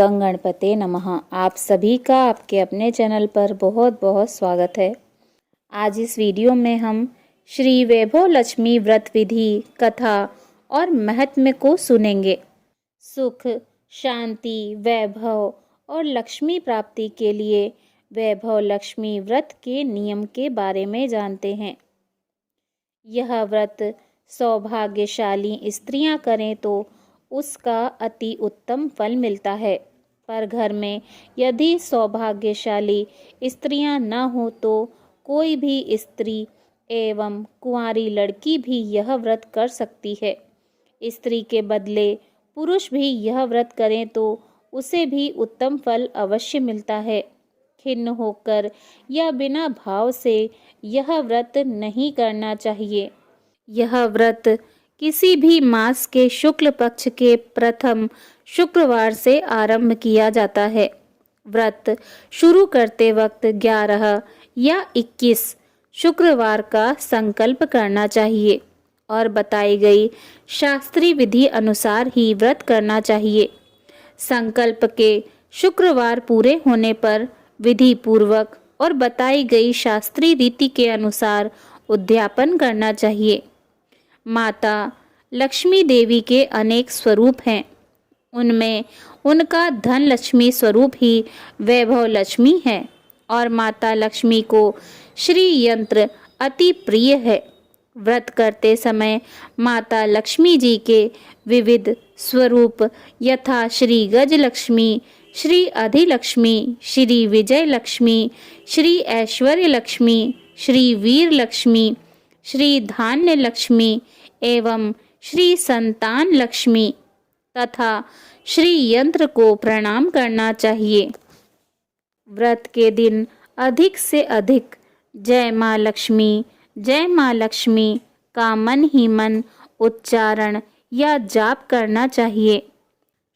गंग गणपते नमः। आप सभी का आपके अपने चैनल पर बहुत बहुत स्वागत है। आज इस वीडियो में हम श्री वैभव लक्ष्मी व्रत विधि कथा और महात्म्य को सुनेंगे। सुख, शांति, वैभव और लक्ष्मी प्राप्ति के लिए वैभव लक्ष्मी व्रत के नियम के बारे में जानते हैं। यह व्रत सौभाग्यशाली स्त्रियां करें तो उसका अति उत्तम फल मिलता है, पर घर में यदि सौभाग्यशाली स्त्रियां न हो तो कोई भी स्त्री एवं कुंवारी लड़की भी यह व्रत कर सकती है। स्त्री के बदले पुरुष भी यह व्रत करें तो उसे भी उत्तम फल अवश्य मिलता है। खिन्न होकर या बिना भाव से यह व्रत नहीं करना चाहिए। यह व्रत किसी भी मास के शुक्ल पक्ष के प्रथम शुक्रवार से आरंभ किया जाता है। व्रत शुरू करते वक्त 11 या 21 शुक्रवार का संकल्प करना चाहिए और बताई गई शास्त्रीय विधि अनुसार ही व्रत करना चाहिए। संकल्प के शुक्रवार पूरे होने पर विधि पूर्वक और बताई गई शास्त्रीय रीति के अनुसार उद्यापन करना चाहिए। माता लक्ष्मी देवी के अनेक स्वरूप हैं। उनमें उनका धन लक्ष्मी स्वरूप ही वैभव लक्ष्मी है और माता लक्ष्मी को श्री यंत्र अति प्रिय है। व्रत करते समय माता लक्ष्मी जी के विविध स्वरूप यथा श्री गज लक्ष्मी, श्री अधिलक्ष्मी, श्री विजय लक्ष्मी, श्री ऐश्वर्य लक्ष्मी, श्री वीर लक्ष्मी, श्री धान्य लक्ष्मी एवं श्री संतान लक्ष्मी तथा श्री यंत्र को प्रणाम करना चाहिए। व्रत के दिन अधिक से अधिक जय माँ लक्ष्मी का मन ही मन उच्चारण या जाप करना चाहिए।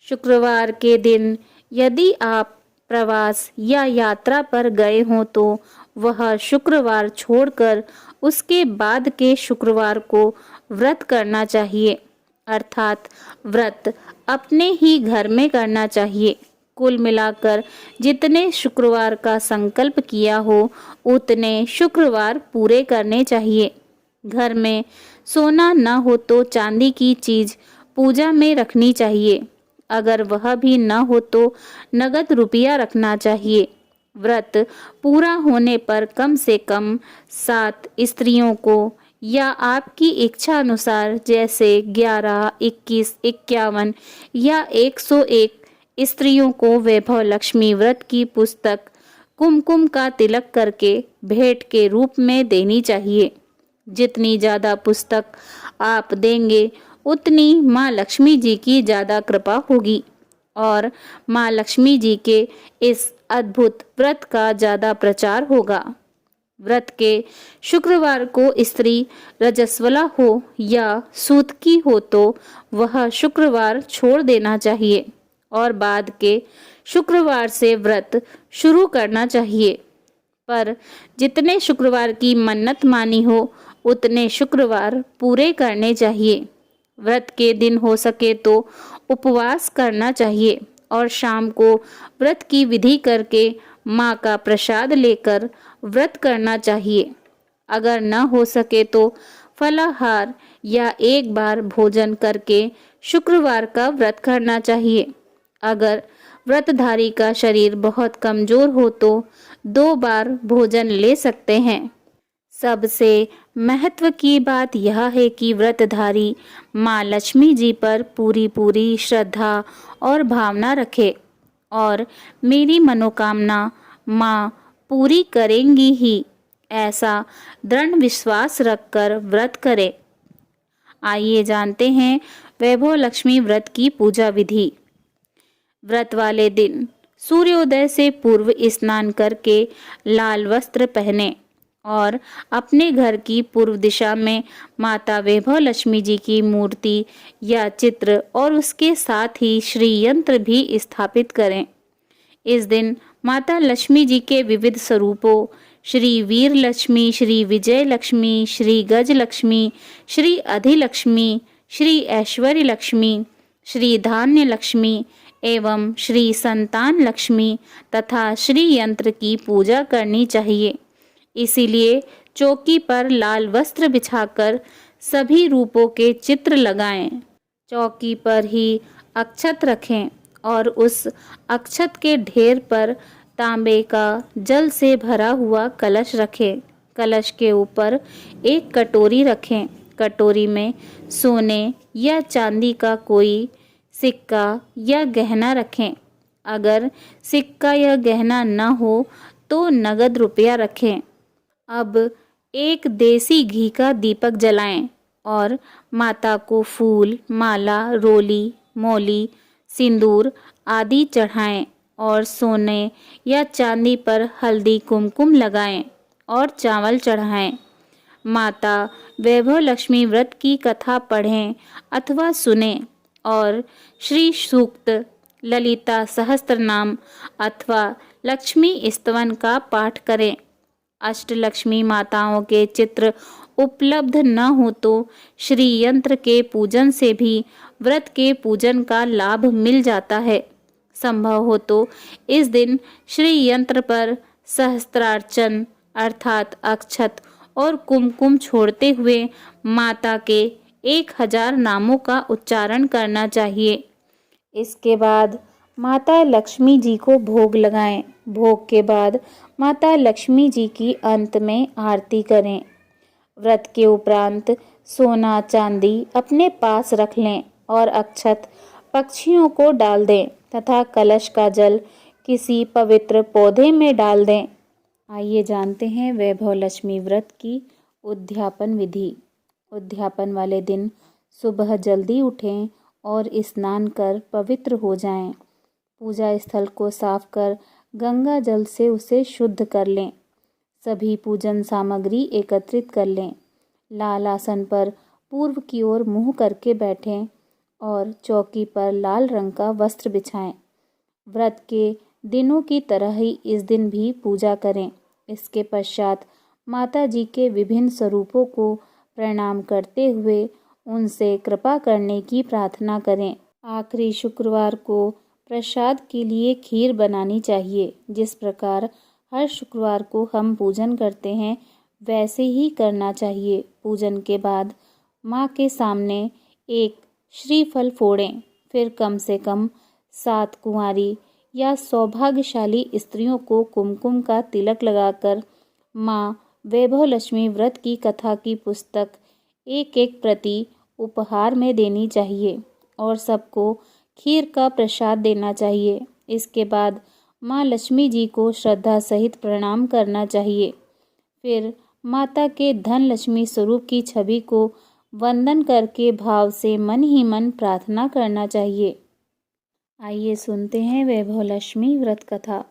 शुक्रवार के दिन यदि आप प्रवास या यात्रा पर गए हों तो वह शुक्रवार छोड़कर उसके बाद के शुक्रवार को व्रत करना चाहिए, अर्थात व्रत अपने ही घर में करना चाहिए। कुल मिलाकर जितने शुक्रवार का संकल्प किया हो उतने शुक्रवार पूरे करने चाहिए। घर में सोना न हो तो चांदी की चीज पूजा में रखनी चाहिए। अगर वह भी न हो तो नगद रुपया रखना चाहिए। व्रत पूरा होने पर कम से कम 7 स्त्रियों को या आपकी इच्छा अनुसार जैसे 11, 21, 51 या 101 स्त्रियों को वैभव लक्ष्मी व्रत की पुस्तक कुमकुम का तिलक करके भेंट के रूप में देनी चाहिए। जितनी ज़्यादा पुस्तक आप देंगे उतनी माँ लक्ष्मी जी की ज़्यादा कृपा होगी और माँ लक्ष्मी जी के इस अद्भुत व्रत का ज़्यादा प्रचार होगा। व्रत के शुक्रवार को स्त्री रजस्वला हो या सूतकी हो तो वह शुक्रवार छोड़ देना चाहिए और बाद के शुक्रवार से व्रत शुरू करना चाहिए। पर जितने शुक्रवार की मन्नत मानी हो उतने शुक्रवार पूरे करने चाहिए। व्रत के दिन हो सके तो उपवास करना चाहिए और शाम को व्रत की विधि करके माँ का प्रसाद लेकर व्रत करना चाहिए। अगर न हो सके तो फलाहार या एक बार भोजन करके शुक्रवार का व्रत करना चाहिए। अगर व्रतधारी का शरीर बहुत कमजोर हो तो 2 बार भोजन ले सकते हैं। सबसे महत्व की बात यह है कि व्रतधारी माँ लक्ष्मी जी पर पूरी श्रद्धा और भावना रखे और मेरी मनोकामना माँ पूरी करेंगी ही, ऐसा दृढ़ विश्वास रखकर व्रत करें। आइए जानते हैं वैभव लक्ष्मी व्रत की पूजा विधि। व्रत वाले दिन सूर्योदय से पूर्व स्नान करके लाल वस्त्र पहने और अपने घर की पूर्व दिशा में माता वैभव लक्ष्मी जी की मूर्ति या चित्र और उसके साथ ही श्री यंत्र भी स्थापित करें। इस दिन माता लक्ष्मी जी के विविध स्वरूपों श्री वीर लक्ष्मी, श्री विजय लक्ष्मी, श्री गज लक्ष्मी, श्री अधिलक्ष्मी, श्री ऐश्वर्य लक्ष्मी, श्री धान्य लक्ष्मी एवं श्री संतान लक्ष्मी तथा श्री यंत्र की पूजा करनी चाहिए। इसीलिए चौकी पर लाल वस्त्र बिछाकर सभी रूपों के चित्र लगाएं। चौकी पर ही अक्षत रखें और उस अक्षत के ढेर पर तांबे का जल से भरा हुआ कलश रखें। कलश के ऊपर एक कटोरी रखें। कटोरी में सोने या चांदी का कोई सिक्का या गहना रखें। अगर सिक्का या गहना न हो तो नगद रुपया रखें। अब एक देसी घी का दीपक जलाएं और माता को फूल, माला, रोली, मौली, सिंदूर आदि चढ़ाएं और सोने या चांदी पर हल्दी कुमकुम लगाएं और चावल चढ़ाएं। माता वैभव लक्ष्मी व्रत की कथा पढ़ें अथवा सुनें और श्री सूक्त, ललिता सहस्त्रनाम अथवा लक्ष्मी स्तवन का पाठ करें। अष्टलक्ष्मी माताओं के चित्र उपलब्ध न हो तो श्री यंत्र के पूजन से भी व्रत के पूजन का लाभ मिल जाता है। संभव हो तो इस दिन श्री यंत्र पर सहस्त्रार्चन अर्थात अक्षत और कुमकुम छोड़ते हुए माता के 1000 नामों का उच्चारण करना चाहिए। इसके बाद माता लक्ष्मी जी को भोग लगाएं। भोग के बाद माता लक्ष्मी जी की अंत में आरती करें। व्रत के उपरांत सोना चांदी अपने पास रख लें और अक्षत पक्षियों को डाल दें तथा कलश का जल किसी पवित्र पौधे में डाल दें। आइए जानते हैं वैभव लक्ष्मी व्रत की उद्यापन विधि। उद्यापन वाले दिन सुबह जल्दी उठें और स्नान कर पवित्र हो जाएं। पूजा स्थल को साफ कर गंगा जल से उसे शुद्ध कर लें। सभी पूजन सामग्री एकत्रित कर लें। लाल आसन पर पूर्व की ओर मुंह करके बैठें और चौकी पर लाल रंग का वस्त्र बिछाएं। व्रत के दिनों की तरह ही इस दिन भी पूजा करें। इसके पश्चात माता जी के विभिन्न स्वरूपों को प्रणाम करते हुए उनसे कृपा करने की प्रार्थना करें। आखिरी शुक्रवार को प्रसाद के लिए खीर बनानी चाहिए। जिस प्रकार हर शुक्रवार को हम पूजन करते हैं वैसे ही करना चाहिए। पूजन के बाद माँ के सामने एक श्रीफल फोड़ें। फिर कम से कम 7 कुंवारी या सौभाग्यशाली स्त्रियों को कुमकुम का तिलक लगाकर माँ वैभव लक्ष्मी व्रत की कथा की पुस्तक एक प्रति उपहार में देनी चाहिए और सबको खीर का प्रसाद देना चाहिए। इसके बाद माँ लक्ष्मी जी को श्रद्धा सहित प्रणाम करना चाहिए। फिर माता के धन लक्ष्मी स्वरूप की छवि को वंदन करके भाव से मन ही मन प्रार्थना करना चाहिए। आइए सुनते हैं वैभव लक्ष्मी व्रत कथा।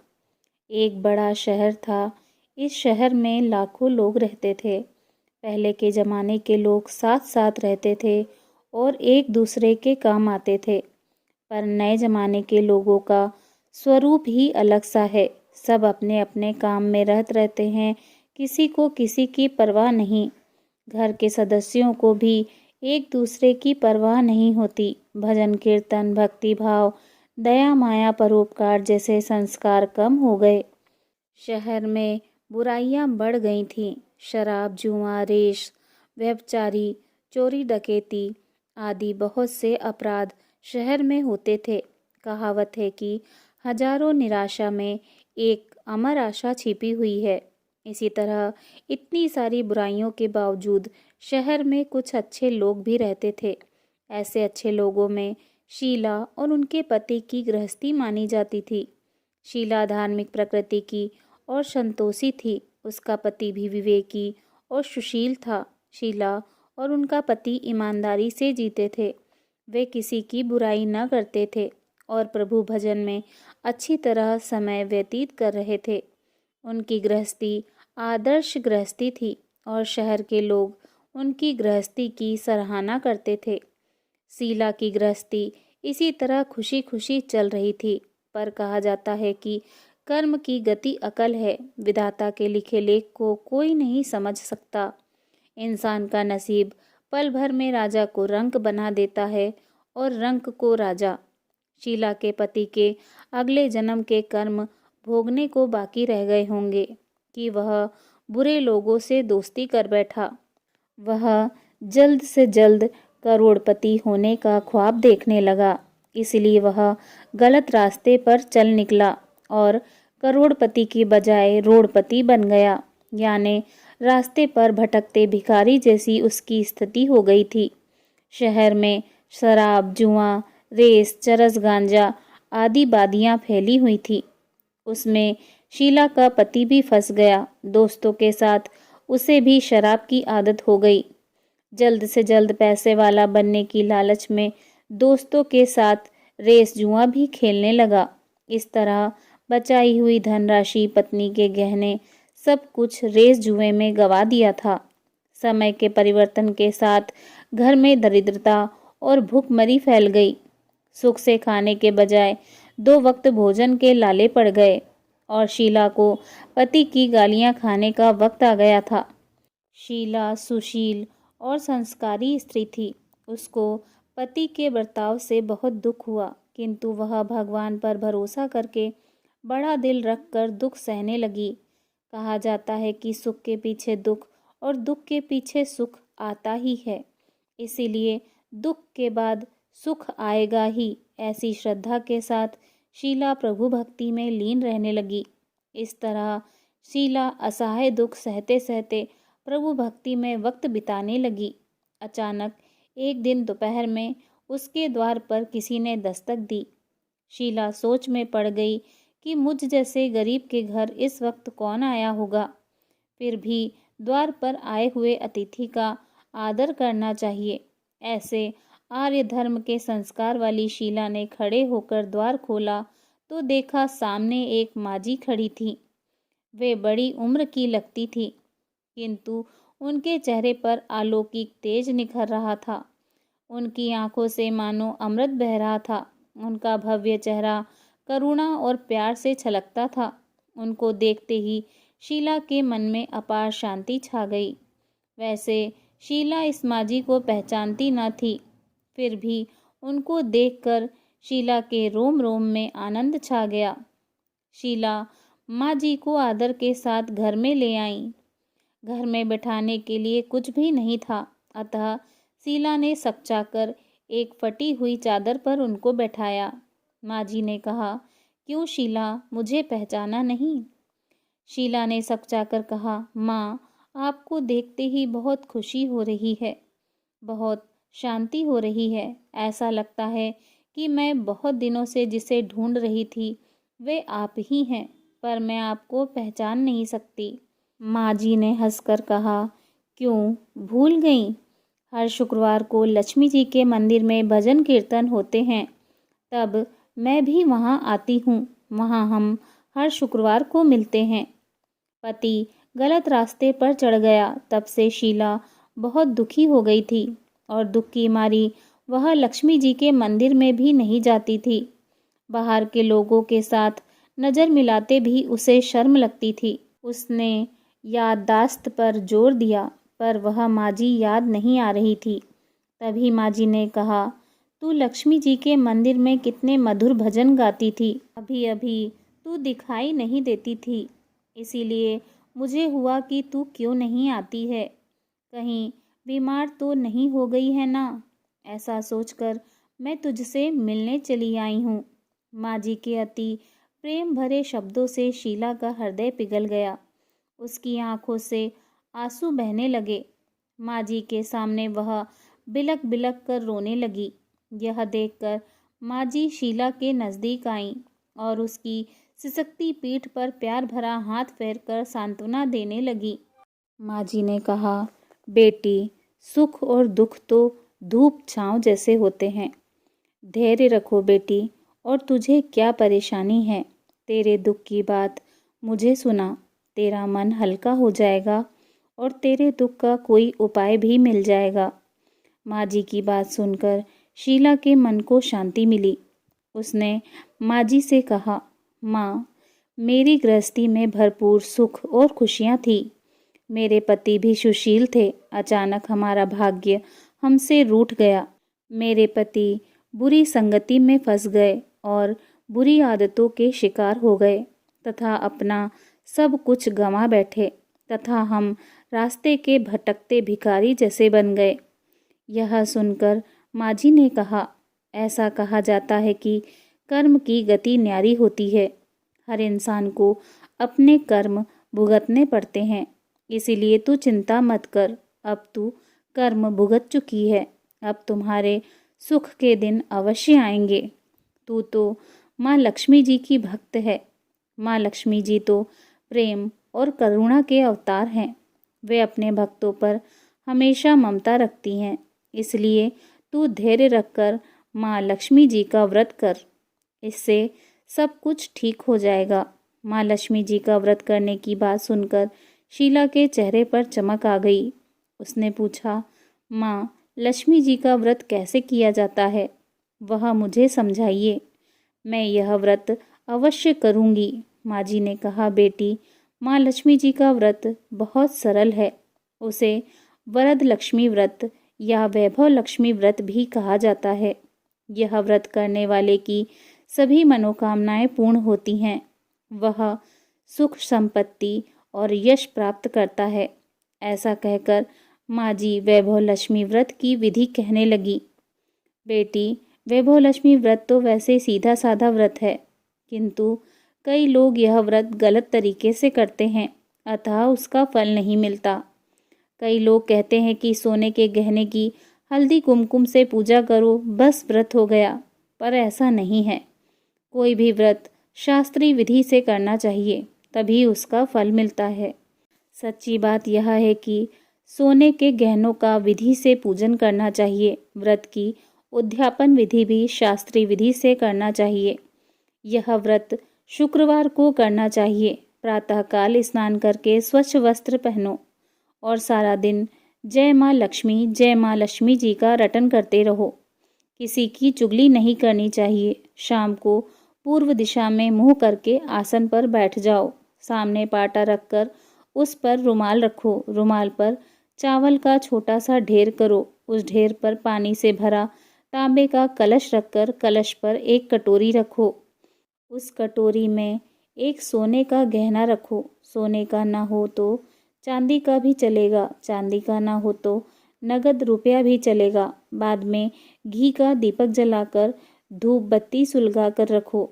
एक बड़ा शहर था। इस शहर में लाखों लोग रहते थे। पहले के ज़माने के लोग साथ साथ रहते थे और एक दूसरे के काम आते थे। पर नए ज़माने के लोगों का स्वरूप ही अलग सा है। सब अपने अपने काम में रहते हैं। किसी को किसी की परवाह नहीं। घर के सदस्यों को भी एक दूसरे की परवाह नहीं होती। भजन कीर्तन, भक्ति भाव, दया माया, परोपकार जैसे संस्कार कम हो गए। शहर में बुराइयां बढ़ गई थीं। शराब, जुआ, रेश, व्यभिचारी, चोरी डकैती आदि बहुत से अपराध शहर में होते थे। कहावत है कि हजारों निराशा में एक अमर आशा छिपी हुई है। इसी तरह इतनी सारी बुराइयों के बावजूद शहर में कुछ अच्छे लोग भी रहते थे। ऐसे अच्छे लोगों में शीला और उनके पति की गृहस्थी मानी जाती थी। शीला धार्मिक प्रकृति की और संतोषी थी। उसका पति भी विवेकी और सुशील था। शीला और उनका पति ईमानदारी से जीते थे। वे किसी की बुराई न करते थे और प्रभु भजन में अच्छी तरह समय व्यतीत कर रहे थे। उनकी गृहस्थी आदर्श गृहस्थी थी और शहर के लोग उनकी गृहस्थी की सराहना करते थे। शीला की गृहस्थी इसी तरह खुशी खुशी चल रही थी। पर कहा जाता है कि कर्म की गति अकल है। विधाता के लिखे लेख को कोई नहीं समझ सकता। इंसान का नसीब पल भर में राजा को रंक बना देता है और रंक को राजा। शीला के पति के अगले जन्म के कर्म भोगने को बाकी रह गए होंगे कि वह बुरे लोगों से दोस्ती कर बैठा। वह जल्द से जल्द करोड़पति होने का ख्वाब देखने लगा, इसलिए वह गलत रास्ते पर चल निकला और करोड़पति की बजाय रोड़पति बन गया, यानी रास्ते पर भटकते भिखारी जैसी उसकी स्थिति हो गई थी। शहर में शराब, जुआ, रेस, चरस, गांजा आदि बादियां फैली हुई थी। उसमें शीला का पति भी फंस गया। दोस्तों के साथ उसे भी शराब की आदत हो गई। जल्द से जल्द पैसे वाला बनने की लालच में दोस्तों के साथ रेस, जुआ भी खेलने लगा। इस तरह बचाई हुई धनराशि, पत्नी के गहने, सब कुछ रेस जुए में गवा दिया था। समय के परिवर्तन के साथ घर में दरिद्रता और भूखमरी फैल गई। सुख से खाने के बजाय 2 वक्त भोजन के लाले पड़ गए और शीला को पति की गालियां खाने का वक्त आ गया था। शीला सुशील और संस्कारी स्त्री थी। उसको पति के बर्ताव से बहुत दुख हुआ, किंतु वह भगवान पर भरोसा करके बड़ा दिल रखकर दुख सहने लगी। कहा जाता है कि सुख के पीछे दुख और दुख के पीछे सुख आता ही है, इसीलिए दुख के बाद सुख आएगा ही, ऐसी श्रद्धा के साथ शीला प्रभु भक्ति में लीन रहने लगी। इस तरह शीला असहाय दुख सहते सहते प्रभु भक्ति में वक्त बिताने लगी। अचानक एक दिन दोपहर में उसके द्वार पर किसी ने दस्तक दी। शीला सोच में पड़ गई कि मुझ जैसे गरीब के घर इस वक्त कौन आया होगा। फिर भी द्वार पर आए हुए अतिथि का आदर करना चाहिए। ऐसे आर्य धर्म के संस्कार वाली शीला ने खड़े होकर द्वार खोला तो देखा सामने एक माजी खड़ी थी। वे बड़ी उम्र की लगती थी, किंतु उनके चेहरे पर अलौकिक तेज निखर रहा था। उनकी आंखों से मानो अमृत बह रहा था। उनका भव्य चेहरा करुणा और प्यार से छलकता था। उनको देखते ही शीला के मन में अपार शांति छा गई। वैसे शीला इस माजी को पहचानती न थी, फिर भी उनको देखकर शीला के रोम रोम में आनंद छा गया। शीला माँ जी को आदर के साथ घर में ले आई। घर में बैठाने के लिए कुछ भी नहीं था, अतः शीला ने सकचाकर एक फटी हुई चादर पर उनको बैठाया। माँ जी ने कहा, क्यों शीला, मुझे पहचाना नहीं? शीला ने सकचाकर कहा, माँ, आपको देखते ही बहुत खुशी हो रही है, बहुत शांति हो रही है। ऐसा लगता है कि मैं बहुत दिनों से जिसे ढूंढ रही थी वे आप ही हैं, पर मैं आपको पहचान नहीं सकती। माँ जी ने हंसकर कहा, क्यों भूल गईं? हर शुक्रवार को लक्ष्मी जी के मंदिर में भजन कीर्तन होते हैं, तब मैं भी वहाँ आती हूँ। वहाँ हम हर शुक्रवार को मिलते हैं। पति गलत रास्ते पर चढ़ गया, तब से शीला बहुत दुखी हो गई थी और दुख की मारी वह लक्ष्मी जी के मंदिर में भी नहीं जाती थी। बाहर के लोगों के साथ नज़र मिलाते भी उसे शर्म लगती थी। उसने याददाश्त पर जोर दिया, पर वह माजी याद नहीं आ रही थी। तभी माजी ने कहा, तू लक्ष्मी जी के मंदिर में कितने मधुर भजन गाती थी, अभी अभी तू दिखाई नहीं देती थी, इसीलिए मुझे हुआ कि तू क्यों नहीं आती है, कहीं बीमार तो नहीं हो गई है ना? ऐसा सोचकर मैं तुझसे मिलने चली आई हूँ। माँ जी के अति प्रेम भरे शब्दों से शीला का हृदय पिघल गया। उसकी आंखों से आंसू बहने लगे। माँ जी के सामने वह बिलक बिलक कर रोने लगी। यह देखकर माँ जी शीला के नज़दीक आईं और उसकी सिसकती पीठ पर प्यार भरा हाथ फेरकर सांत्वना देने लगी। माँ जी ने कहा, बेटी, सुख और दुख तो धूप छांव जैसे होते हैं। धैर्य रखो बेटी, और तुझे क्या परेशानी है? तेरे दुख की बात मुझे सुना, तेरा मन हल्का हो जाएगा और तेरे दुख का कोई उपाय भी मिल जाएगा। माँ जी की बात सुनकर शीला के मन को शांति मिली। उसने माँ जी से कहा, माँ, मेरी गृहस्थी में भरपूर सुख और खुशियाँ थी। मेरे पति भी सुशील थे। अचानक हमारा भाग्य हमसे रूठ गया। मेरे पति बुरी संगति में फंस गए और बुरी आदतों के शिकार हो गए तथा अपना सब कुछ गंवा बैठे तथा हम रास्ते के भटकते भिखारी जैसे बन गए। यह सुनकर माँ जी ने कहा, ऐसा कहा जाता है कि कर्म की गति न्यारी होती है। हर इंसान को अपने कर्म भुगतने पड़ते हैं, इसीलिए तू चिंता मत कर। अब तू कर्म भुगत चुकी है, अब तुम्हारे सुख के दिन अवश्य आएंगे। तू तो माँ लक्ष्मी जी की भक्त है। माँ लक्ष्मी जी तो प्रेम और करुणा के अवतार हैं। वे अपने भक्तों पर हमेशा ममता रखती हैं। इसलिए तू धैर्य रखकर माँ लक्ष्मी जी का व्रत कर, इससे सब कुछ ठीक हो जाएगा। माँ लक्ष्मी जी का व्रत करने की बात सुनकर शीला के चेहरे पर चमक आ गई। उसने पूछा, माँ लक्ष्मी जी का व्रत कैसे किया जाता है, वह मुझे समझाइए। मैं यह व्रत अवश्य करूँगी। माँ जी ने कहा, बेटी, माँ लक्ष्मी जी का व्रत बहुत सरल है। उसे वरद लक्ष्मी व्रत या वैभव लक्ष्मी व्रत भी कहा जाता है। यह व्रत करने वाले की सभी मनोकामनाएं पूर्ण होती हैं। वह सुख संपत्ति और यश प्राप्त करता है। ऐसा कहकर माँ जी वैभव लक्ष्मी व्रत की विधि कहने लगी। बेटी, वैभव लक्ष्मी व्रत तो वैसे सीधा साधा व्रत है, किंतु कई लोग यह व्रत गलत तरीके से करते हैं, अतः उसका फल नहीं मिलता। कई लोग कहते हैं कि सोने के गहने की हल्दी कुमकुम से पूजा करो, बस व्रत हो गया, पर ऐसा नहीं है। कोई भी व्रत शास्त्रीय विधि से करना चाहिए, तभी उसका फल मिलता है। सच्ची बात यह है कि सोने के गहनों का विधि से पूजन करना चाहिए। व्रत की उद्यापन विधि भी शास्त्रीय विधि से करना चाहिए। यह व्रत शुक्रवार को करना चाहिए। प्रातःकाल स्नान करके स्वच्छ वस्त्र पहनो और सारा दिन जय माँ लक्ष्मी जी का रटन करते रहो। किसी की चुगली नहीं करनी चाहिए। शाम को पूर्व दिशा में मुंह करके आसन पर बैठ जाओ। सामने पाटा रखकर उस पर रुमाल रखो। रुमाल पर चावल का छोटा सा ढेर करो। उस ढेर पर पानी से भरा तांबे का कलश रखकर कलश पर एक कटोरी रखो। उस कटोरी में एक सोने का गहना रखो। सोने का ना हो तो चांदी का भी चलेगा, चांदी का ना हो तो नगद रुपया भी चलेगा। बाद में घी का दीपक जलाकर धूप बत्ती सुलगा कर रखो।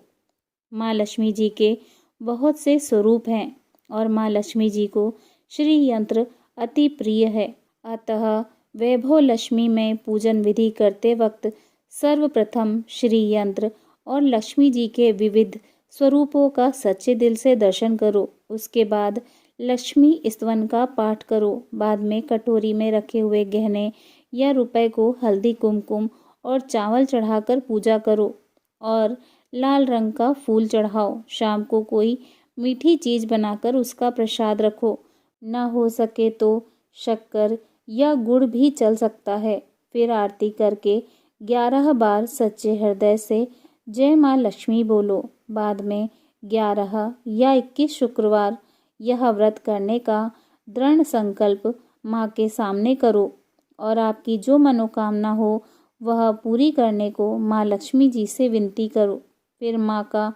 माँ लक्ष्मी जी के बहुत से स्वरूप हैं और माँ लक्ष्मी जी को श्री यंत्र अति प्रिय है। अतः वैभव लक्ष्मी में पूजन विधि करते वक्त सर्वप्रथम श्री यंत्र और लक्ष्मी जी के विविध स्वरूपों का सच्चे दिल से दर्शन करो। उसके बाद लक्ष्मी स्तवन का पाठ करो। बाद में कटोरी में रखे हुए गहने या रुपए को हल्दी कुमकुम और चावल चढ़ाकर पूजा करो और लाल रंग का फूल चढ़ाओ। शाम को कोई मीठी चीज़ बनाकर उसका प्रसाद रखो। न हो सके तो शक्कर या गुड़ भी चल सकता है। फिर आरती करके 11 बार सच्चे हृदय से जय माँ लक्ष्मी बोलो। बाद में 11 या 21 शुक्रवार यह व्रत करने का दृढ़ संकल्प माँ के सामने करो और आपकी जो मनोकामना हो वह पूरी करने को माँ लक्ष्मी जी से विनती करो। फिर माँ का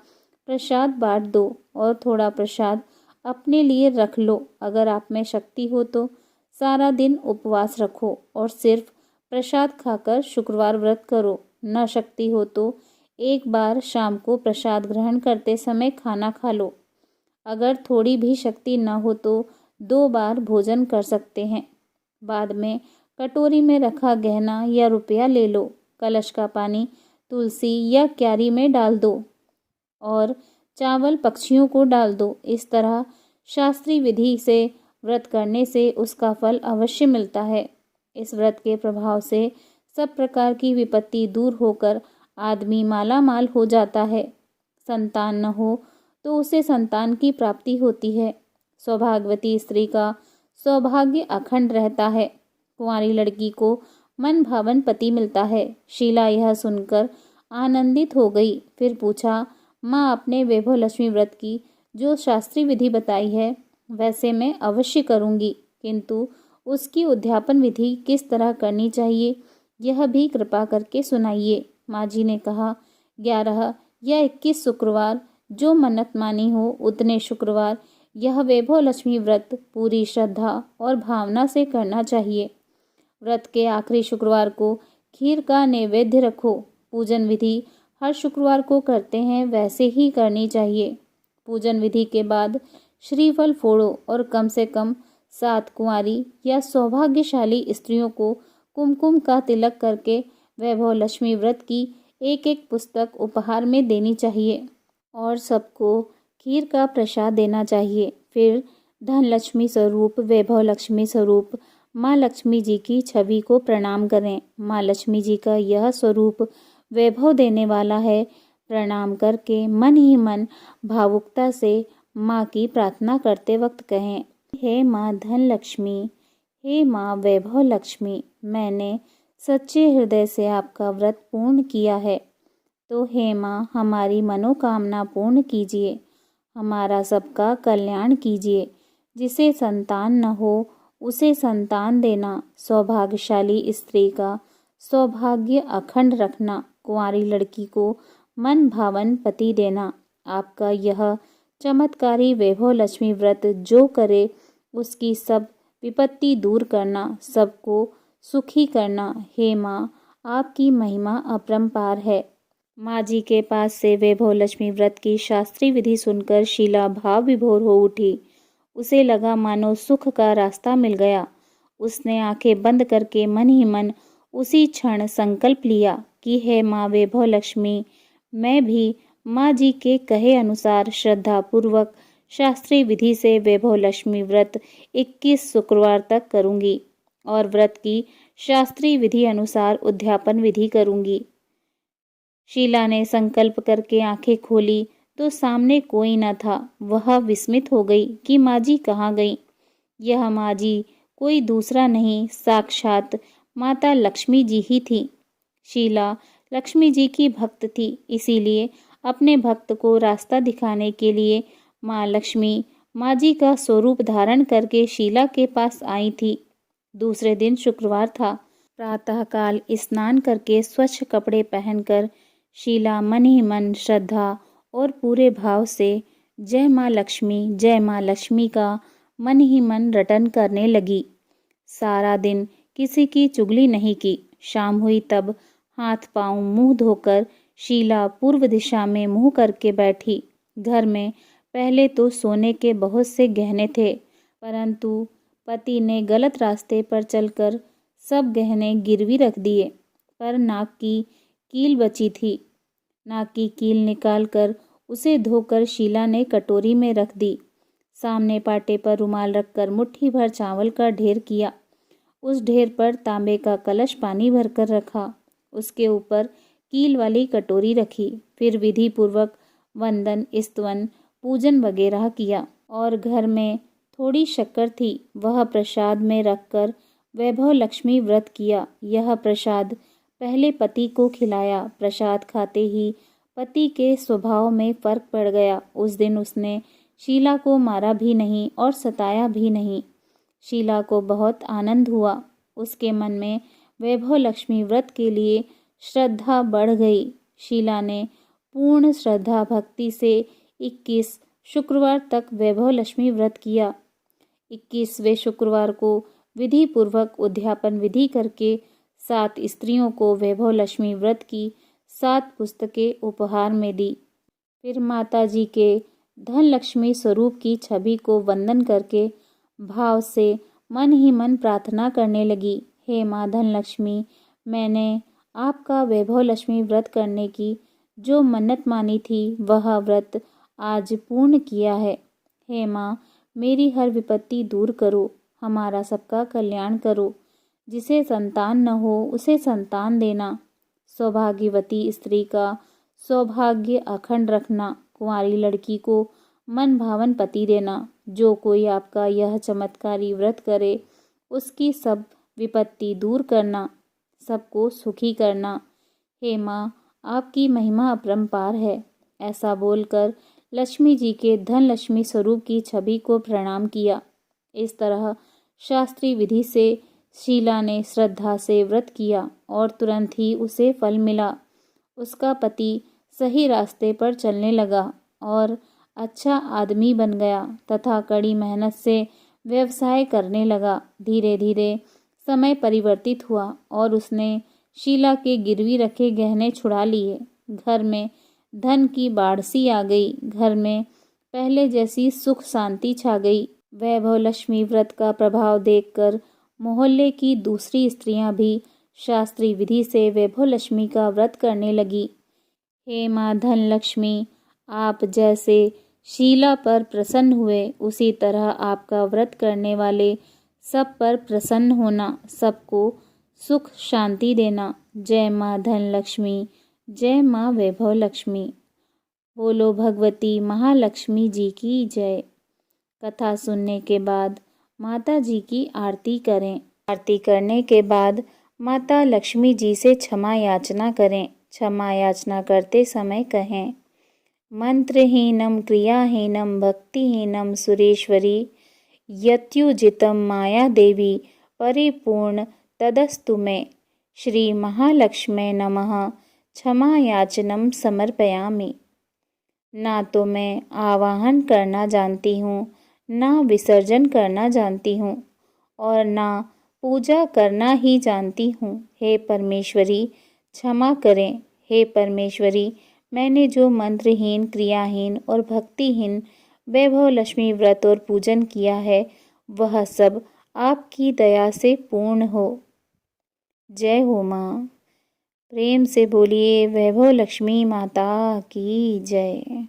प्रसाद बांट दो और थोड़ा प्रसाद अपने लिए रख लो। अगर आप में शक्ति हो तो सारा दिन उपवास रखो और सिर्फ प्रसाद खाकर शुक्रवार व्रत करो। न शक्ति हो तो एक बार शाम को प्रसाद ग्रहण करते समय खाना खा लो। अगर थोड़ी भी शक्ति न हो तो 2 बार भोजन कर सकते हैं। बाद में कटोरी में रखा गहना या रुपया ले लो। कलश का पानी तुलसी या क्यारी में डाल दो और चावल पक्षियों को डाल दो। इस तरह शास्त्रीय विधि से व्रत करने से उसका फल अवश्य मिलता है। इस व्रत के प्रभाव से सब प्रकार की विपत्ति दूर होकर आदमी माला माल हो जाता है। संतान न हो तो उसे संतान की प्राप्ति होती है। सौभाग्यवती स्त्री का सौभाग्य अखंड रहता है। कुंवारी लड़की को मन भावन पति मिलता है। शीला यह सुनकर आनंदित हो गई। फिर पूछा, माँ अपने वैभव लक्ष्मी व्रत की जो शास्त्रीय विधि बताई है वैसे मैं अवश्य करूँगी, किंतु उसकी उद्यापन विधि किस तरह करनी चाहिए यह भी कृपा करके सुनाइए। माँ जी ने कहा, 11 या 21 शुक्रवार जो मन्नत मानी हो उतने शुक्रवार यह वैभव लक्ष्मी व्रत पूरी श्रद्धा और भावना से करना चाहिए। व्रत के आखिरी शुक्रवार को खीर का नैवेद्य रखो। पूजन विधि हर शुक्रवार को करते हैं वैसे ही करनी चाहिए। पूजन विधि के बाद श्रीफल फोड़ो और कम से कम 7 कुंवारी या सौभाग्यशाली स्त्रियों को कुमकुम का तिलक करके वैभव लक्ष्मी व्रत की एक एक पुस्तक उपहार में देनी चाहिए और सबको खीर का प्रसाद देना चाहिए। फिर धन लक्ष्मी स्वरूप वैभव लक्ष्मी स्वरूप माँ लक्ष्मी जी की छवि को प्रणाम करें। माँ लक्ष्मी जी का यह स्वरूप वैभव देने वाला है। प्रणाम करके मन ही मन भावुकता से माँ की प्रार्थना करते वक्त कहें, हे माँ धन लक्ष्मी, हे माँ वैभव लक्ष्मी, मैंने सच्चे हृदय से आपका व्रत पूर्ण किया है, तो हे माँ हमारी मनोकामना पूर्ण कीजिए, हमारा सबका कल्याण कीजिए। जिसे संतान न हो उसे संतान देना, सौभाग्यशाली स्त्री का सौभाग्य अखंड रखना, कुंवारी लड़की को मन भावन पति देना। आपका यह चमत्कारी वैभव लक्ष्मी व्रत जो करे उसकी सब विपत्ति दूर करना, सबको सुखी करना। हे माँ आपकी महिमा अपरंपार है। माँ जी के पास से वैभव लक्ष्मी व्रत की शास्त्रीय विधि सुनकर शीला भाव विभोर हो उठी। उसे लगा मानो सुख का रास्ता मिल गया। उसने आंखें बंद करके मन ही मन उसी क्षण संकल्प लिया कि हे माँ वैभव लक्ष्मी, मैं भी माँ जी के कहे अनुसार श्रद्धा पूर्वक शास्त्रीय विधि से वैभव लक्ष्मी व्रत 21 शुक्रवार तक करूंगी और व्रत की शास्त्रीय विधि अनुसार उद्यापन विधि करूंगी। शीला ने संकल्प करके आंखें खोली तो सामने कोई न था। वह विस्मित हो गई कि माँ जी कहाँ गई। यह माँ जी कोई दूसरा नहीं, साक्षात माता लक्ष्मी जी ही थी। शीला लक्ष्मी जी की भक्त थी, इसीलिए अपने भक्त को रास्ता दिखाने के लिए माँ लक्ष्मी माँ जी का स्वरूप धारण करके शीला के पास आई थी। दूसरे दिन शुक्रवार था। प्रातःकाल स्नान करके स्वच्छ कपड़े पहनकर शीला मन ही मन श्रद्धा और पूरे भाव से जय माँ लक्ष्मी का मन ही मन रटन करने लगी। सारा दिन किसी की चुगली नहीं की। शाम हुई तब हाथ पांव मुंह धोकर शीला पूर्व दिशा में मुंह करके बैठी। घर में पहले तो सोने के बहुत से गहने थे, परंतु पति ने गलत रास्ते पर चलकर सब गहने गिरवी रख दिए। पर नाक की कील बची थी। नाक की कील निकालकर उसे धोकर शीला ने कटोरी में रख दी। सामने पाटे पर रुमाल रखकर मुट्ठी भर चावल का ढेर किया। उस ढेर पर तांबे का कलश पानी भरकर रखा। उसके ऊपर कील वाली कटोरी रखी। फिर विधि पूर्वक वंदन स्तवन पूजन वगैरह किया और घर में थोड़ी शक्कर थी, वह प्रसाद में रखकर वैभव लक्ष्मी व्रत किया। यह प्रसाद पहले पति को खिलाया। प्रसाद खाते ही पति के स्वभाव में फर्क पड़ गया। उस दिन उसने शीला को मारा भी नहीं और सताया भी नहीं। शीला को बहुत आनंद हुआ। उसके मन में वैभव लक्ष्मी व्रत के लिए श्रद्धा बढ़ गई। शीला ने पूर्ण श्रद्धा भक्ति से 21 शुक्रवार तक वैभव लक्ष्मी व्रत किया। 21वें शुक्रवार को विधि पूर्वक उद्यापन विधि करके 7 स्त्रियों को वैभव लक्ष्मी व्रत की 7 पुस्तकें उपहार में दी। फिर माता जी के धन लक्ष्मी स्वरूप की छवि को वंदन करके भाव से मन ही मन प्रार्थना करने लगी, हे माँ धन लक्ष्मी, मैंने आपका वैभव लक्ष्मी व्रत करने की जो मन्नत मानी थी वह व्रत आज पूर्ण किया है। हे माँ मेरी हर विपत्ति दूर करो, हमारा सबका कल्याण करो। जिसे संतान न हो उसे संतान देना, सौभाग्यवती स्त्री का सौभाग्य अखंड रखना, कुंवारी लड़की को मन भावन पति देना। जो कोई आपका यह चमत्कारी व्रत करे उसकी सब विपत्ति दूर करना, सबको सुखी करना। हे माँ आपकी महिमा अपरंपार है। ऐसा बोलकर लक्ष्मी जी के धन लक्ष्मी स्वरूप की छवि को प्रणाम किया। इस तरह शास्त्रीय विधि से शीला ने श्रद्धा से व्रत किया और तुरंत ही उसे फल मिला। उसका पति सही रास्ते पर चलने लगा और अच्छा आदमी बन गया तथा कड़ी मेहनत से व्यवसाय करने लगा। धीरे धीरे समय परिवर्तित हुआ और उसने शीला के गिरवी रखे गहने छुड़ा लिए। घर में धन की बाढ़ सी आ गई। घर में पहले जैसी सुख शांति छा गई। वैभव लक्ष्मी व्रत का प्रभाव देखकर मोहल्ले की दूसरी स्त्रियां भी शास्त्रीय विधि से वैभव लक्ष्मी का व्रत करने लगी। हे माँ धन लक्ष्मी, आप जैसे शीला पर प्रसन्न हुए उसी तरह आपका व्रत करने वाले सब पर प्रसन्न होना, सबको सुख शांति देना। जय माँ धन लक्ष्मी, जय माँ वैभव लक्ष्मी। बोलो भगवती महालक्ष्मी जी की जय। कथा सुनने के बाद माता जी की आरती करें। आरती करने के बाद माता लक्ष्मी जी से क्षमा याचना करें। क्षमा याचना करते समय कहें, मंत्रहीनम क्रियाहीनम भक्तिहीनम सुरेश्वरी यत्युजितम माया देवी परिपूर्ण तदस्तु मे। श्री महालक्ष्मी नमः। क्षमा याचनम समर्पयामि। ना तो मैं आवाहन करना जानती हूँ, ना विसर्जन करना जानती हूँ और ना पूजा करना ही जानती हूँ। हे परमेश्वरी क्षमा करें। हे परमेश्वरी, मैंने जो मंत्रहीन, क्रियाहीन और भक्तिहीन वैभव लक्ष्मी व्रत और पूजन किया है वह सब आपकी दया से पूर्ण हो। जय हो माँ। प्रेम से बोलिए वैभव लक्ष्मी माता की जय।